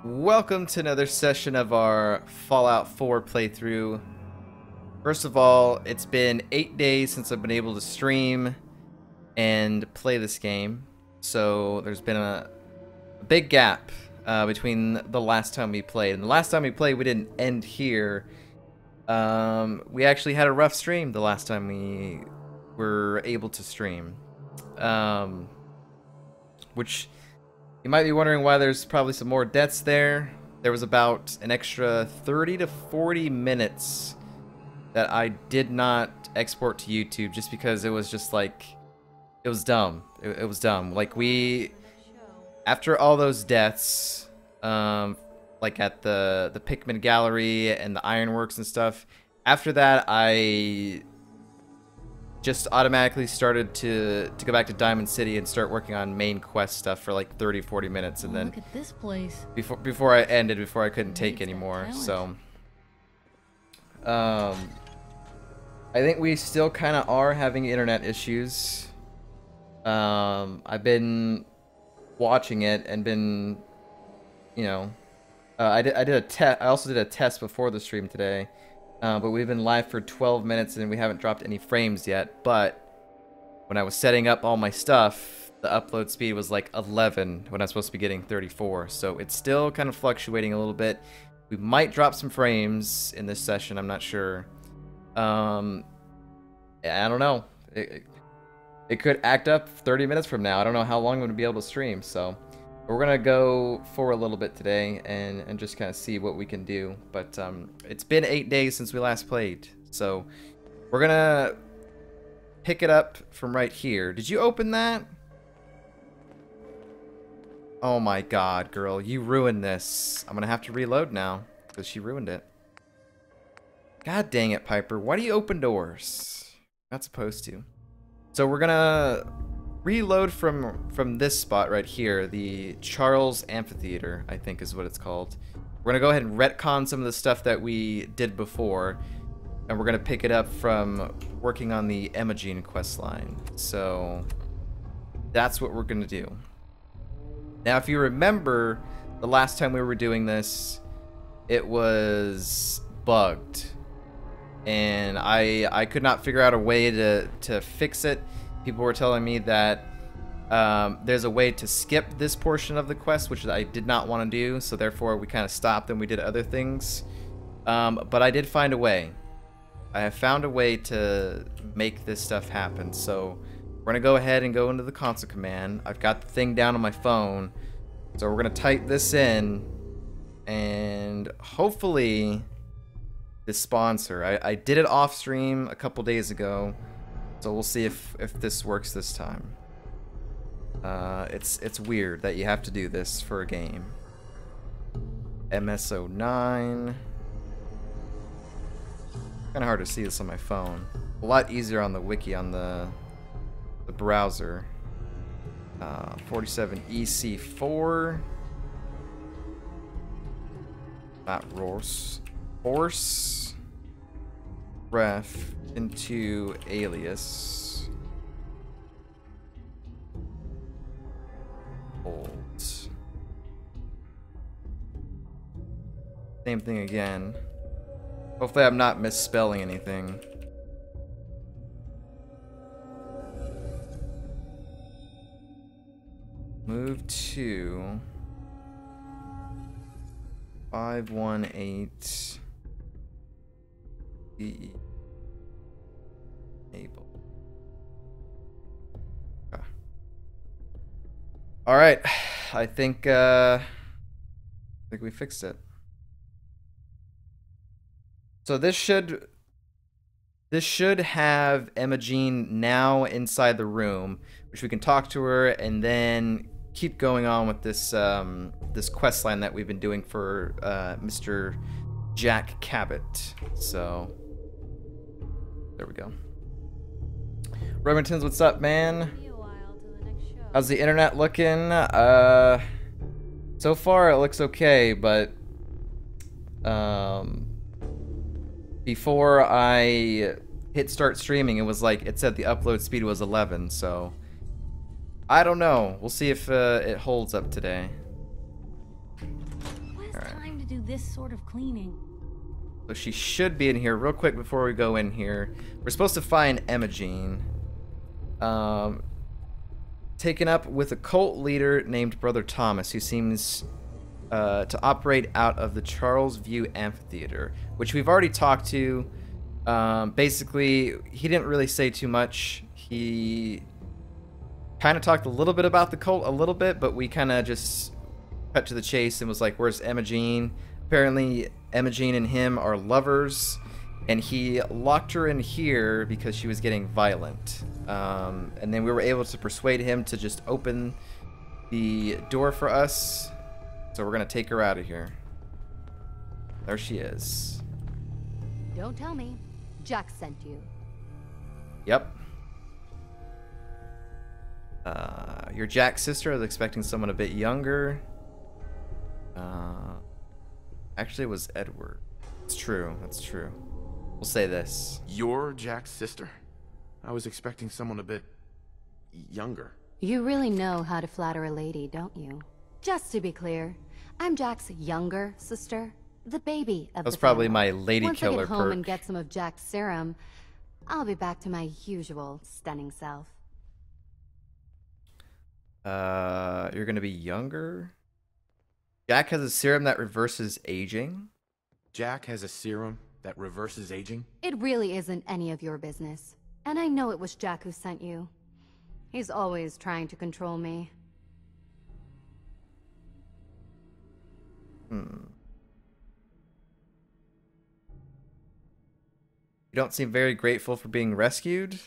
Welcome to another session of our Fallout 4 playthrough. First of all, it's been 8 days since I've been able to stream and play this game. So there's been a big gap between the last time we played. And the last time we played, we didn't end here. We actually had a rough stream the last time we were able to stream. Which... you might be wondering why there's probably some more deaths there. There was about an extra 30 to 40 minutes that I did not export to YouTube just because it was just like, it was dumb. It was dumb. Like after all those deaths, like at the Pikmin Gallery and the Ironworks and stuff, after that I just automatically started to go back to Diamond City and start working on main quest stuff for like 30-40 minutes, and then look at this place. before I couldn't take anymore. So I think we still kind of are having internet issues. I've been watching it and been, you know, I also did a test before the stream today. But we've been live for 12 minutes and we haven't dropped any frames yet. But when I was setting up all my stuff, the upload speed was like 11 when I was supposed to be getting 34. So it's still kind of fluctuating a little bit. We might drop some frames in this session, I'm not sure. I don't know. It could act up 30 minutes from now. I don't know how long I'm going to be able to stream, so... we're gonna go for a little bit today and just kind of see what we can do. But it's been 8 days since we last played, so we're gonna pick it up from right here. Did you open that? Oh my god, girl, you ruined this. I'm gonna have to reload now because she ruined it. God dang it, Piper, why do you open doors? Not supposed to. So we're gonna reload from this spot right here, the Charles Amphitheater, I think is what it's called. We're gonna go ahead and retcon some of the stuff that we did before, and we're gonna pick it up from working on the Emogene questline. So that's what we're gonna do. Now, if you remember, the last time we were doing this, it was bugged, and I could not figure out a way to fix it. People were telling me that there's a way to skip this portion of the quest, which I did not want to do, so therefore we kind of stopped and we did other things. But I did find a way. I have found a way to make this stuff happen, so we're going to go ahead and go into the console command. I've got the thing down on my phone, so we're going to type this in, and hopefully this spawns her. I did it off stream a couple days ago. So we'll see if this works this time. It's weird that you have to do this for a game. MS09. Kind of hard to see this on my phone. A lot easier on the wiki on the browser. 47EC4. Not RORS. Horse. Ref. Into alias. Hold. Same thing again. Hopefully I'm not misspelling anything. Move to 518 E. Okay. All right, I think we fixed it. So this should have Emogene now inside the room, which we can talk to her and then keep going on with this this quest line that we've been doing for Mr. Jack Cabot. So there we go. Remingtons, what's up, man? How's the internet looking? So far it looks okay, but before I hit start streaming, it was like it said the upload speed was 11, so I don't know. We'll see if it holds up today. What this sort of cleaning. So she should be in here real quick before we go in here. We're supposed to find Emogene. Taken up with a cult leader named Brother Thomas, who seems to operate out of the Charles View Amphitheater, which we've already talked to. Basically, he didn't really say too much. He kind of talked a little bit about the cult, a little bit, but we kind of just cut to the chase and was like, where's Emogene? Apparently, Emogene and him are lovers, and he locked her in here because she was getting violent. And then we were able to persuade him to just open the door for us. So we're going to take her out of here. There she is. Don't tell me. Jack sent you. Yep. You're Jack's sister. I was expecting someone a bit younger. Actually, it was Edward. It's true. That's true. We'll say this. You're Jack's sister? I was expecting someone a bit younger. You really know how to flatter a lady, don't you? Just to be clear, I'm Jack's younger sister, the baby of That's the probably family. my lady Once killer I get home perk. and get some of Jack's serum, I'll be back to my usual stunning self. You're gonna be younger? Jack has a serum that reverses aging? Jack has a serum that reverses aging? It really isn't any of your business. And I know it was Jack who sent you. He's always trying to control me. You don't seem very grateful for being rescued?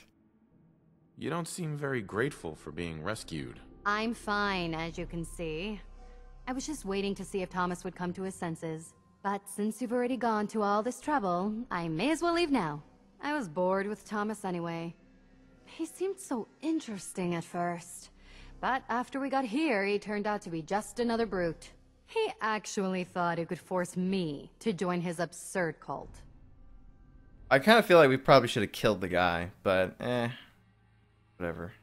You don't seem very grateful for being rescued. I'm fine, as you can see. I was just waiting to see if Thomas would come to his senses. But since you've already gone to all this trouble, I may as well leave now. I was bored with Thomas anyway. He seemed so interesting at first. But after we got here, he turned out to be just another brute. He actually thought he could force me to join his absurd cult. I kind of feel like we probably should have killed the guy, but whatever.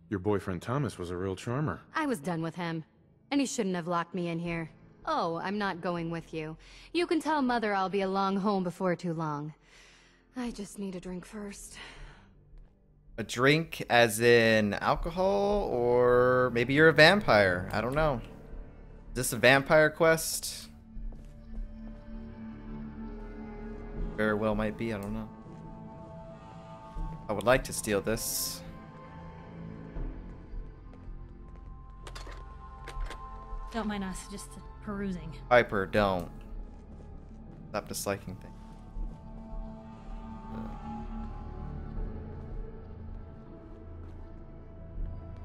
Your boyfriend Thomas was a real charmer. I was done with him, and he shouldn't have locked me in here. Oh, I'm not going with you. You can tell Mother I'll be along home before too long. I just need a drink first. A drink as in alcohol, or maybe you're a vampire. I don't know. Is this a vampire quest? Very well might be, I don't know. I would like to steal this. Don't mind us, just perusing. Piper, don't. Stop disliking things.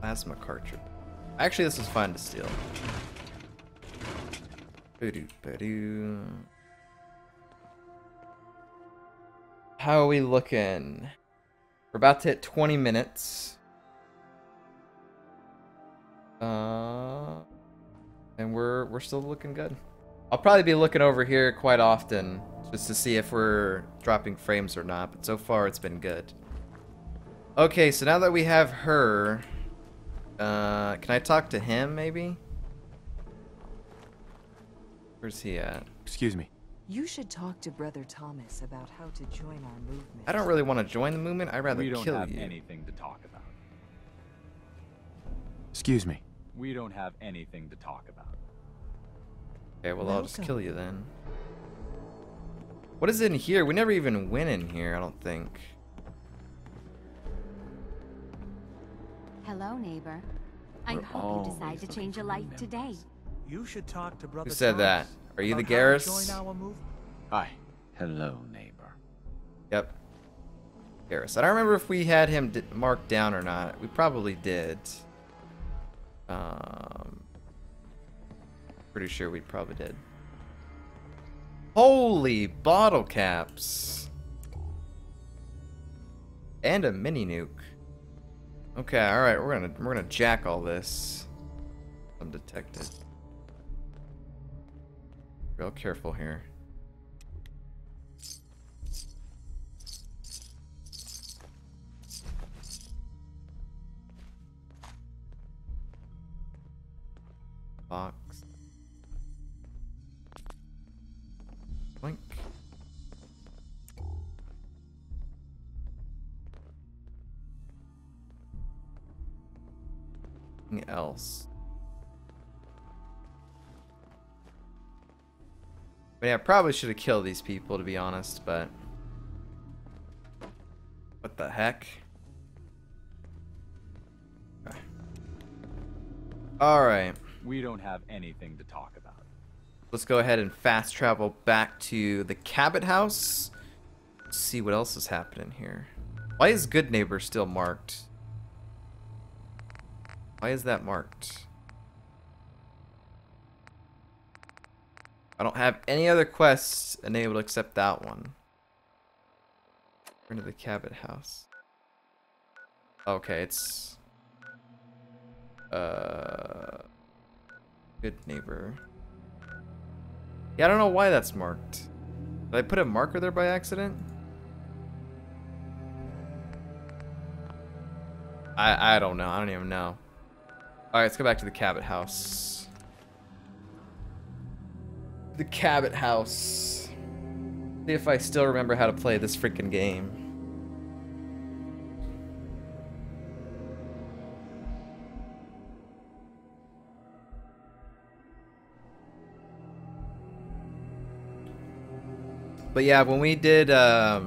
Plasma cartridge. Actually, this is fun to steal. Ba-doo. How are we looking? We're about to hit 20 minutes. And we're still looking good. I'll probably be looking over here quite often just to see if we're dropping frames or not, but so far it's been good. Okay, so now that we have her, can I talk to him maybe? Where's he at? Excuse me. You should talk to Brother Thomas about how to join our movement. I don't really want to join the movement. I'd rather We don't kill have you. anything to talk about. Excuse me. We don't have anything to talk about. Okay, well, I'll just Welcome. kill you then. What is in here? We never even went in here, I don't think. Hello, neighbor. I We're hope you always decide to looking change your for life new today. You should talk to Brother Who said that? Thomas Are you the about how to Garrus? join our movement. Hi. Hello, neighbor. Yep. Garrus. I don't remember if we had him marked down or not. We probably did. Pretty sure we probably did. Holy bottle caps. And a mini nuke. Okay, alright, we're gonna jack all this. Undetected. Real careful here. Box. Blink. Anything else? I mean, I probably should have killed these people, to be honest, but... What the heck? Okay. Alright. We don't have anything to talk about. Let's go ahead and fast travel back to the Cabot house. See what else is happening here. Why is Good Neighbor still marked? Why is that marked? I don't have any other quests enabled except that one. Into the Cabot house. Okay, it's Good Neighbor. Yeah, I don't know why that's marked. Did I put a marker there by accident? I don't know. I don't even know. Alright, let's go back to the Cabot house. The Cabot house. See if I still remember how to play this freaking game. But yeah, when we did that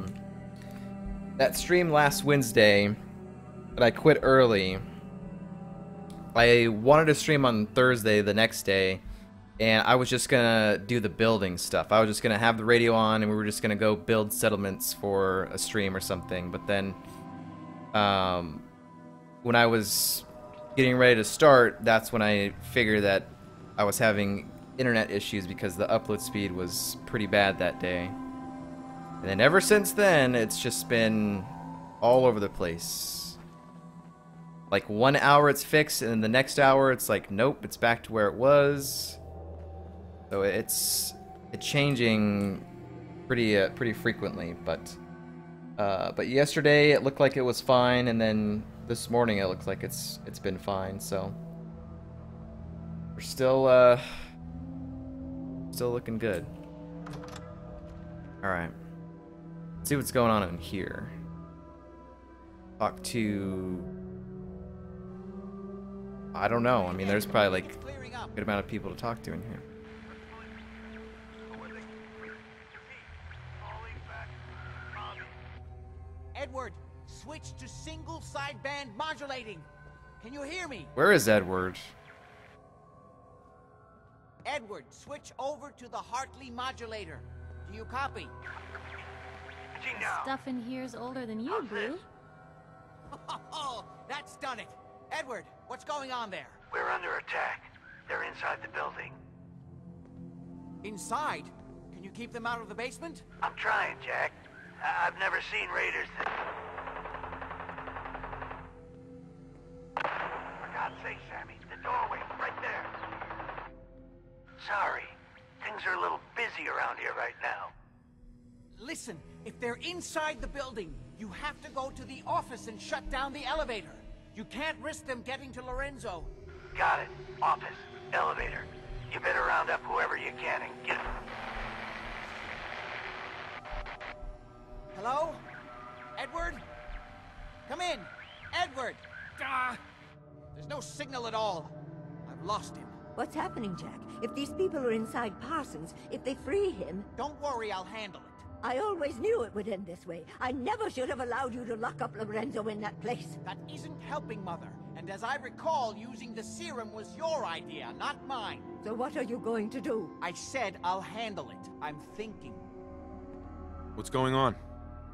stream last Wednesday, but I quit early. I wanted to stream on Thursday, the next day, and I was just gonna do the building stuff. I was just gonna have the radio on, and we were just gonna go build settlements for a stream or something. But then, when I was getting ready to start, that's when I figured that I was having internet issues because the upload speed was pretty bad that day. And then ever since then, it's just been all over the place. Like 1 hour it's fixed, and then the next hour it's like, nope, it's back to where it was. So it's changing pretty frequently. But yesterday it looked like it was fine, and then this morning it looks like it's been fine. So we're still looking good. All right. Let's see what's going on in here. Talk to... I don't know. I mean, there's probably like a good amount of people to talk to in here. Edward, switch to single sideband modulating. Can you hear me? Where is Edward? Edward, switch over to the Hartley modulator. Do you copy? Stuff in here's older than you, Blue. Oh, that's done it. Edward, what's going on there? We're under attack. They're inside the building. Inside? Can you keep them out of the basement? I'm trying, Jack. I've never seen raiders that... For God's sake, Sammy, the doorway, right there. Sorry. Things are a little busy around here right now. Listen, if they're inside the building, you have to go to the office and shut down the elevator. You can't risk them getting to Lorenzo. Got it. Office. Elevator. You better round up whoever you can and get... Hello? Edward? Come in. Edward! Ah, there's no signal at all. I've lost him. What's happening, Jack? If these people are inside Parsons, if they free him... Don't worry, I'll handle it. I always knew it would end this way. I never should have allowed you to lock up Lorenzo in that place. That isn't helping, Mother. And as I recall, using the serum was your idea, not mine. So what are you going to do? I said I'll handle it. I'm thinking. What's going on?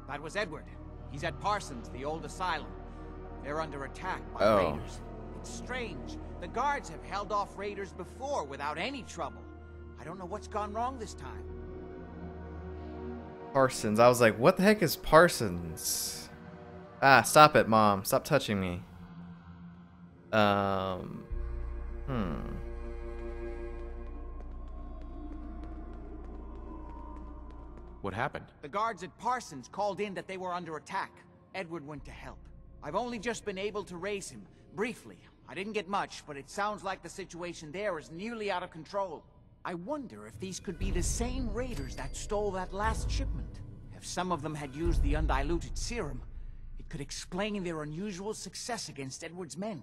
That was Edward. He's at Parsons, the old asylum. They're under attack by raiders. It's strange. The guards have held off raiders before without any trouble. I don't know what's gone wrong this time. Parsons. I was like, what the heck is Parsons? Ah, stop it, Mom. Stop touching me. What happened? The guards at Parsons called in that they were under attack. Edward went to help. I've only just been able to raise him, briefly. I didn't get much, but it sounds like the situation there is nearly out of control. I wonder if these could be the same raiders that stole that last shipment. If some of them had used the undiluted serum, it could explain their unusual success against Edward's men.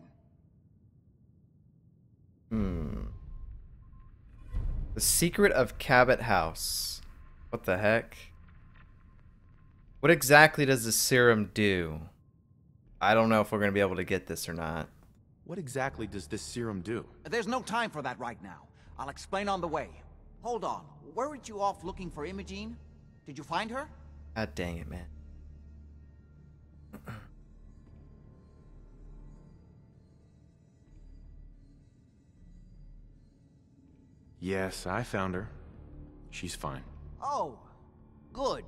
The secret of Cabot House. What the heck? What exactly does the serum do? I don't know if we're going to be able to get this or not. What exactly does this serum do? There's no time for that right now. I'll explain on the way. Hold on. Weren't you off looking for Emogene? Did you find her? God dang it, man. Yes, I found her. She's fine. Oh, good.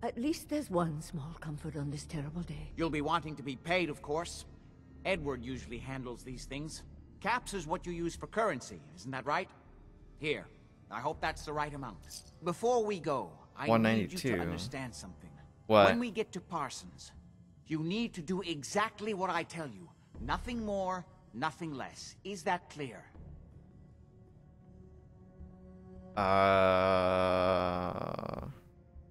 At least there's one small comfort on this terrible day. You'll be wanting to be paid, of course. Edward usually handles these things. Caps is what you use for currency, isn't that right? Here, I hope that's the right amount. Before we go, I need you to understand something. What? When we get to Parsons, you need to do exactly what I tell you. Nothing more, nothing less. Is that clear?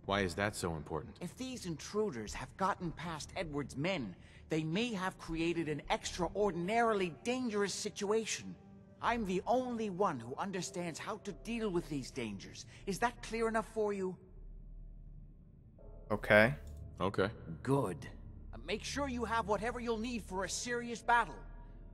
Why is that so important? If these intruders have gotten past Edward's men, they may have created an extraordinarily dangerous situation. I'm the only one who understands how to deal with these dangers. Is that clear enough for you? Okay. Okay. Good. Make sure you have whatever you'll need for a serious battle.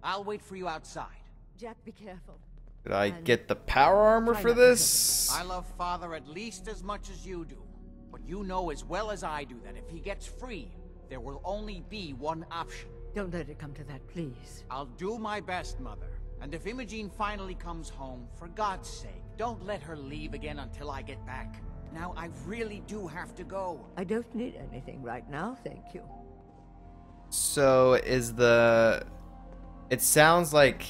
I'll wait for you outside. Jack, be careful. Did I get the power armor for this? I love Father at least as much as you do. But you know as well as I do that if he gets free, there will only be one option. Don't let it come to that, please. I'll do my best, Mother. And if Emogene finally comes home, for God's sake, don't let her leave again until I get back. Now, I really do have to go. I don't need anything right now, thank you. So, is the... It sounds like...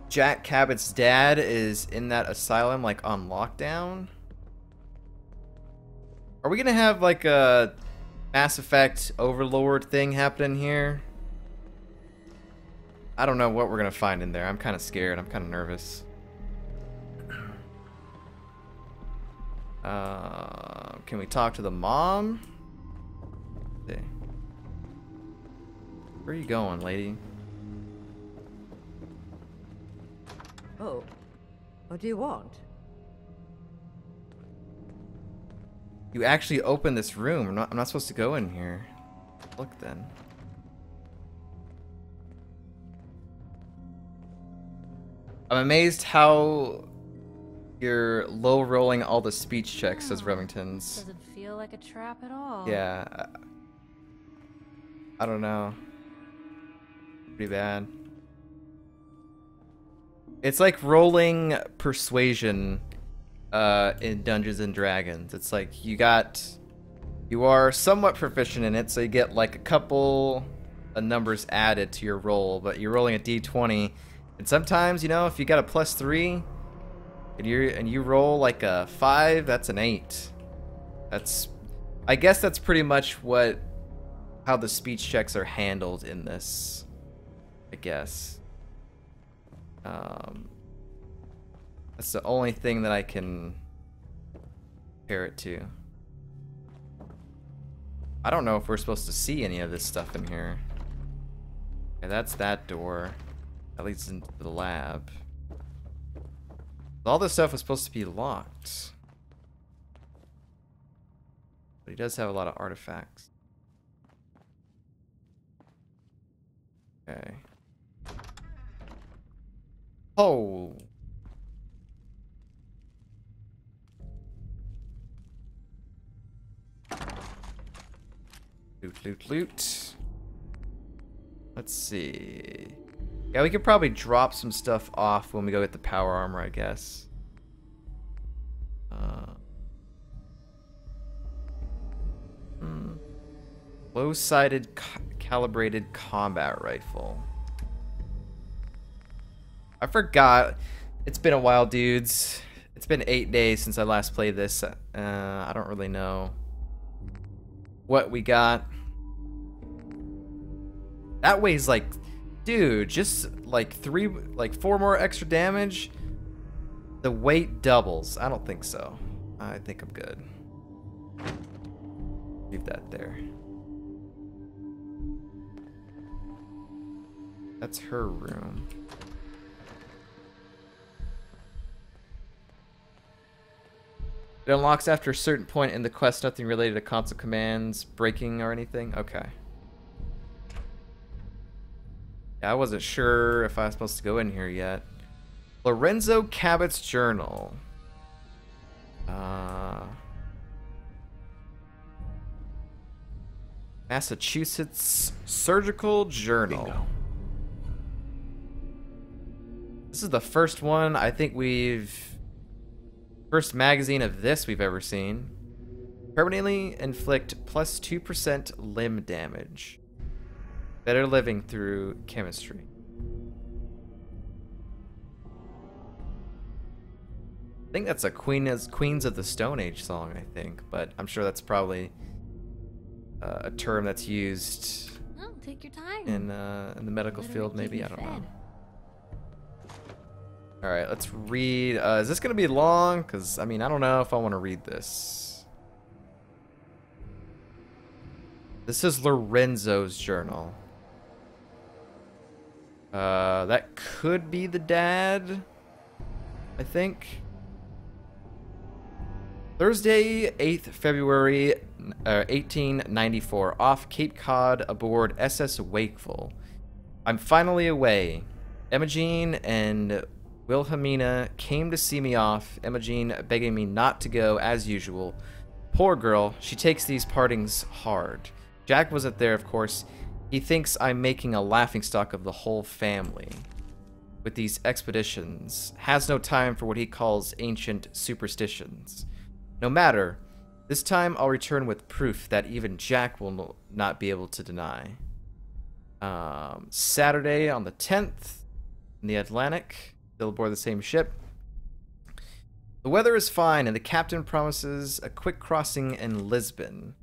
Jack Cabot's dad is in that asylum, like, on lockdown? Are we gonna have, like, a Mass Effect Overlord thing happening here? I don't know what we're gonna find in there. I'm kind of scared. I'm kind of nervous. Can we talk to the mom? Let's see. Where are you going, lady? Oh, what do you want? You actually opened this room. I'm not supposed to go in here. Look then. I'm amazed how you're low rolling all the speech checks, says Remington's. Doesn't feel like a trap at all. Yeah. I don't know. Pretty bad. It's like rolling persuasion in Dungeons and Dragons. It's like you are somewhat proficient in it, so you get like a couple of numbers added to your roll, but you're rolling a d20, and sometimes, you know, if you got a +3 and you roll like a 5, that's an 8. I guess that's pretty much how the speech checks are handled in this, I guess. That's the only thing that I can compare it to. I don't know if we're supposed to see any of this stuff in here. Okay, that's that door. That leads into the lab. All this stuff was supposed to be locked. But he does have a lot of artifacts. Okay. Oh. Loot, loot, loot. Let's see. Yeah, we could probably drop some stuff off when we go get the power armor, I guess. Low-sighted calibrated combat rifle. I forgot. It's been a while, dudes. It's been 8 days since I last played this. I don't really know what we got. That weighs like, dude, just like 4 more extra damage. The weight doubles. I don't think so. I think I'm good. Leave that there. That's her room. It unlocks after a certain point in the quest, nothing related to console commands, breaking, or anything? Okay. Yeah, I wasn't sure if I was supposed to go in here yet. Lorenzo Cabot's journal. Massachusetts Surgical Journal. Bingo. This is the first one I think first magazine of this we've ever seen. Permanently inflict plus 2% limb damage. Better living through chemistry. I think that's a Queens of the Stone Age song, I think, but I'm sure that's probably a term that's used Oh, take your time. in the medical field, maybe. I don't know. All right, let's read. Is this gonna be long? Because I mean, I don't know if I want to read this. This is Lorenzo's journal. That could be the dad, I think. Thursday, 8th February, 1894, off Cape Cod aboard SS Wakeful. I'm finally away. Emogene and Wilhelmina came to see me off, Emogene begging me not to go as usual. Poor girl, she takes these partings hard. Jack wasn't there, of course. He thinks I'm making a laughingstock of the whole family with these expeditions. Has no time for what he calls ancient superstitions. No matter, this time I'll return with proof that even Jack will not be able to deny. Saturday on the 10th in the Atlantic, still aboard the same ship. The weather is fine and the captain promises a quick crossing in Lisbon.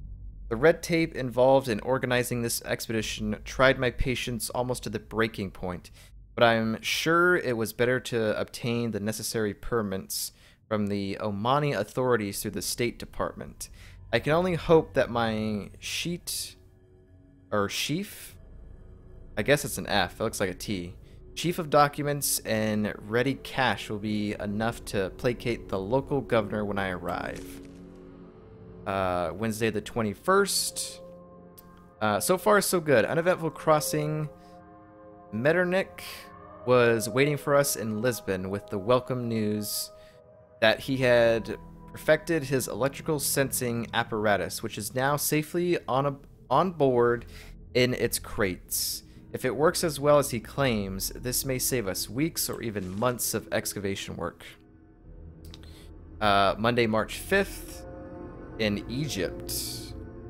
The red tape involved in organizing this expedition tried my patience almost to the breaking point, but I'm sure it was better to obtain the necessary permits from the Omani authorities through the State Department. I can only hope that my sheaf, I guess it's an F, it looks like a T, sheaf of documents and ready cash will be enough to placate the local governor when I arrive. Wednesday the 21st. So far, so good. Uneventful crossing. Metternich was waiting for us in Lisbon with the welcome news that he had perfected his electrical sensing apparatus, which is now safely on board in its crates. If it works as well as he claims, this may save us weeks or even months of excavation work. Monday, March 5th, in Egypt.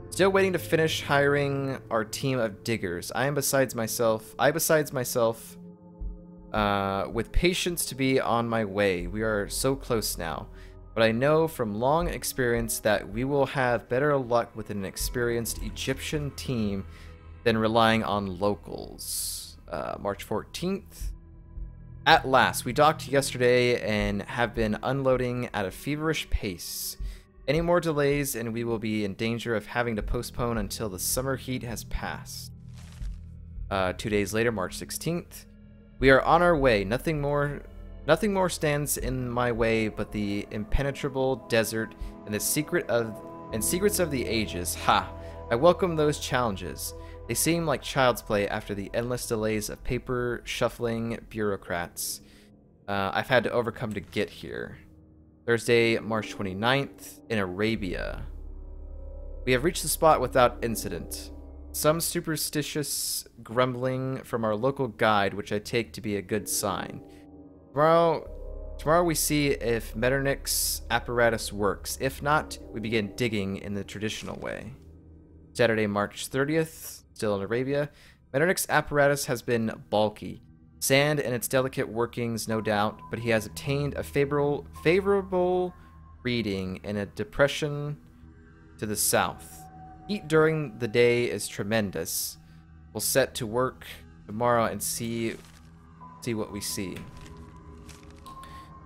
Still waiting to finish hiring our team of diggers. I besides myself, with patience to be on my way. We are so close now. But I know from long experience that we will have better luck with an experienced Egyptian team than relying on locals. March 14th. At last, we docked yesterday and have been unloading at a feverish pace. Any more delays and we will be in danger of having to postpone until the summer heat has passed. 2 days later, March 16th. We are on our way. Nothing more stands in my way but the impenetrable desert and the secrets of the ages. Ha! I welcome those challenges. They seem like child's play after the endless delays of paper shuffling bureaucrats I've had to overcome to get here. Thursday, March 29th, in Arabia. We have reached the spot without incident. Some superstitious grumbling from our local guide, which I take to be a good sign. Tomorrow we see if Metternich's apparatus works. If not, we begin digging in the traditional way. Saturday, March 30th, still in Arabia. Metternich's apparatus has been bulky. Sand and its delicate workings, no doubt, but he has obtained a favorable reading in a depression to the south. Heat during the day is tremendous. We'll set to work tomorrow and see what we see.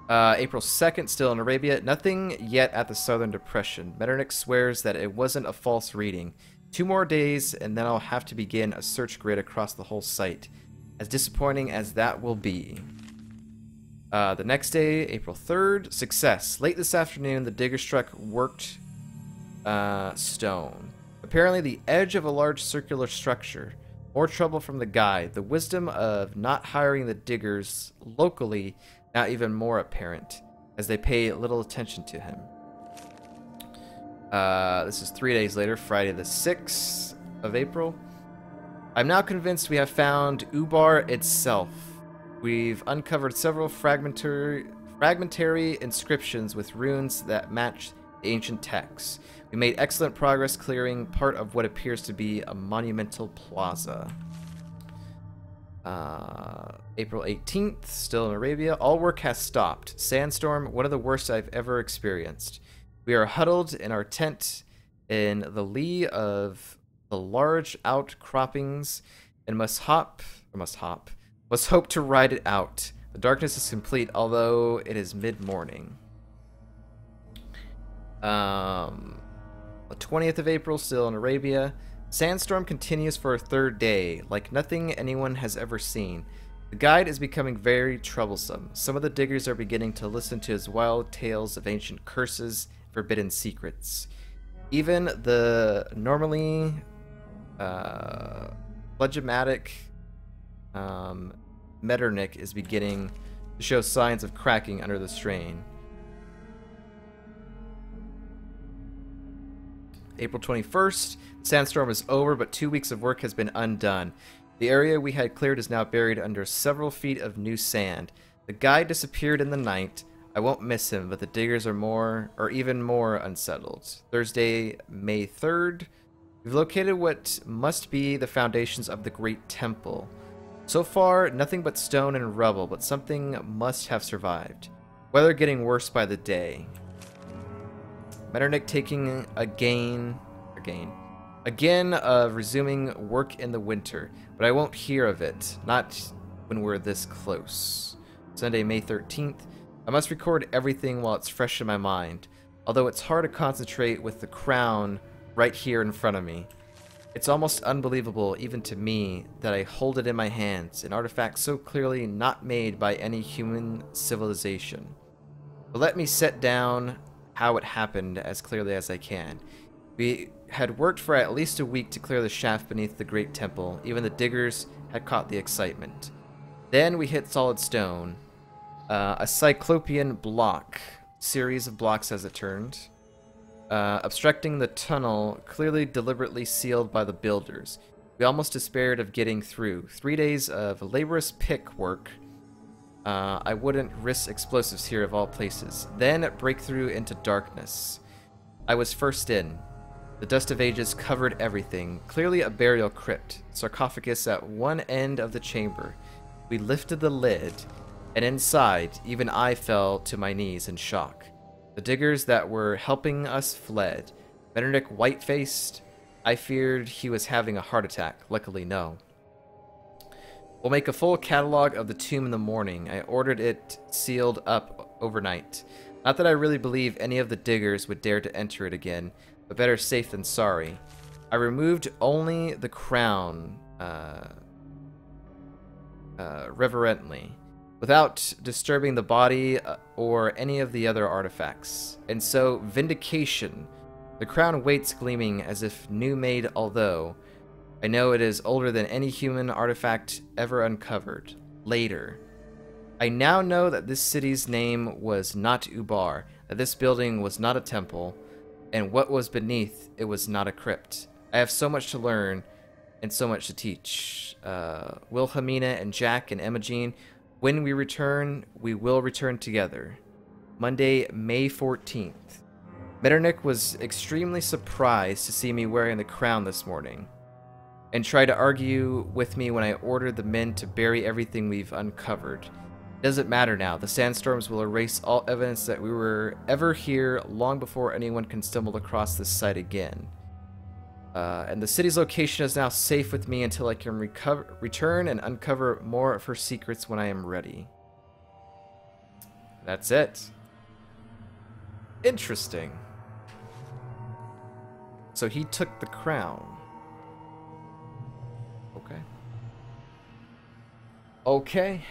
April 2nd, still in Arabia. Nothing yet at the Southern Depression. Metternich swears that it wasn't a false reading. 2 more days, and then I'll have to begin a search grid across the whole site. As disappointing as that will be. The next day, April 3rd, success. Late this afternoon, the digger truck worked stone. Apparently the edge of a large circular structure. More trouble from the guy. The wisdom of not hiring the diggers locally now even more apparent, as they pay little attention to him. This is 3 days later, Friday the 6th of April. I'm now convinced we have found Ubar itself. We've uncovered several fragmentary inscriptions with runes that match the ancient texts. We made excellent progress clearing part of what appears to be a monumental plaza. April 18th, still in Arabia. All work has stopped. Sandstorm, one of the worst I've ever experienced. We are huddled in our tent in the lee of the large outcroppings and must hope to ride it out. The darkness is complete, although it is mid-morning. The 20th of April, still in Arabia. Sandstorm continues for a 3rd day, like nothing anyone has ever seen. The guide is becoming very troublesome. Some of the diggers are beginning to listen to his wild tales of ancient curses, forbidden secrets. Even the normally phlegmatic Metternich is beginning to show signs of cracking under the strain. April 21st, sandstorm is over, but 2 weeks of work has been undone. The area we had cleared is now buried under several feet of new sand. The guy disappeared in the night. I won't miss him, but the diggers are even more unsettled. Thursday, May 3rd. We've located what must be the foundations of the Great Temple. So far, nothing but stone and rubble, but something must have survived. Weather getting worse by the day. Metternich taking again of resuming work in the winter, but I won't hear of it, not when we're this close. Sunday, May 13th. I must record everything while it's fresh in my mind, although it's hard to concentrate with the crown right here in front of me. It's almost unbelievable, even to me, that I hold it in my hands, an artifact so clearly not made by any human civilization. But let me set down how it happened as clearly as I can. We had worked for at least a week to clear the shaft beneath the Great Temple. Even the diggers had caught the excitement. Then we hit solid stone. A cyclopean block. Series of blocks as it turned. Obstructing the tunnel, clearly deliberately sealed by the builders. We almost despaired of getting through. 3 days of laborious pick work. I wouldn't risk explosives here of all places. Then breakthrough into darkness. I was first in. The dust of ages covered everything. Clearly a burial crypt. Sarcophagus at one end of the chamber. We lifted the lid, and inside, even I fell to my knees in shock. The diggers that were helping us fled. Metternich white-faced. I feared he was having a heart attack. Luckily, no. We'll make a full catalog of the tomb in the morning. I ordered it sealed up overnight. Not that I really believe any of the diggers would dare to enter it again, but better safe than sorry. I removed only the crown, reverently, without disturbing the body or any of the other artifacts. And so, vindication. The crown waits gleaming as if new-made, although I know it is older than any human artifact ever uncovered. Later. I now know that this city's name was not Ubar, that this building was not a temple, and what was beneath it was not a crypt. I have so much to learn and so much to teach. Wilhelmina and Jack and Emogene, when we return, we will return together. Monday, May 14th. Metternich was extremely surprised to see me wearing the crown this morning, and tried to argue with me when I ordered the men to bury everything we've uncovered. It doesn't matter now. The sandstorms will erase all evidence that we were ever here long before anyone can stumble across this site again. And the city's location is now safe with me until I can return and uncover more of her secrets when I am ready. That's it. Interesting. So he took the crown. Okay. Okay.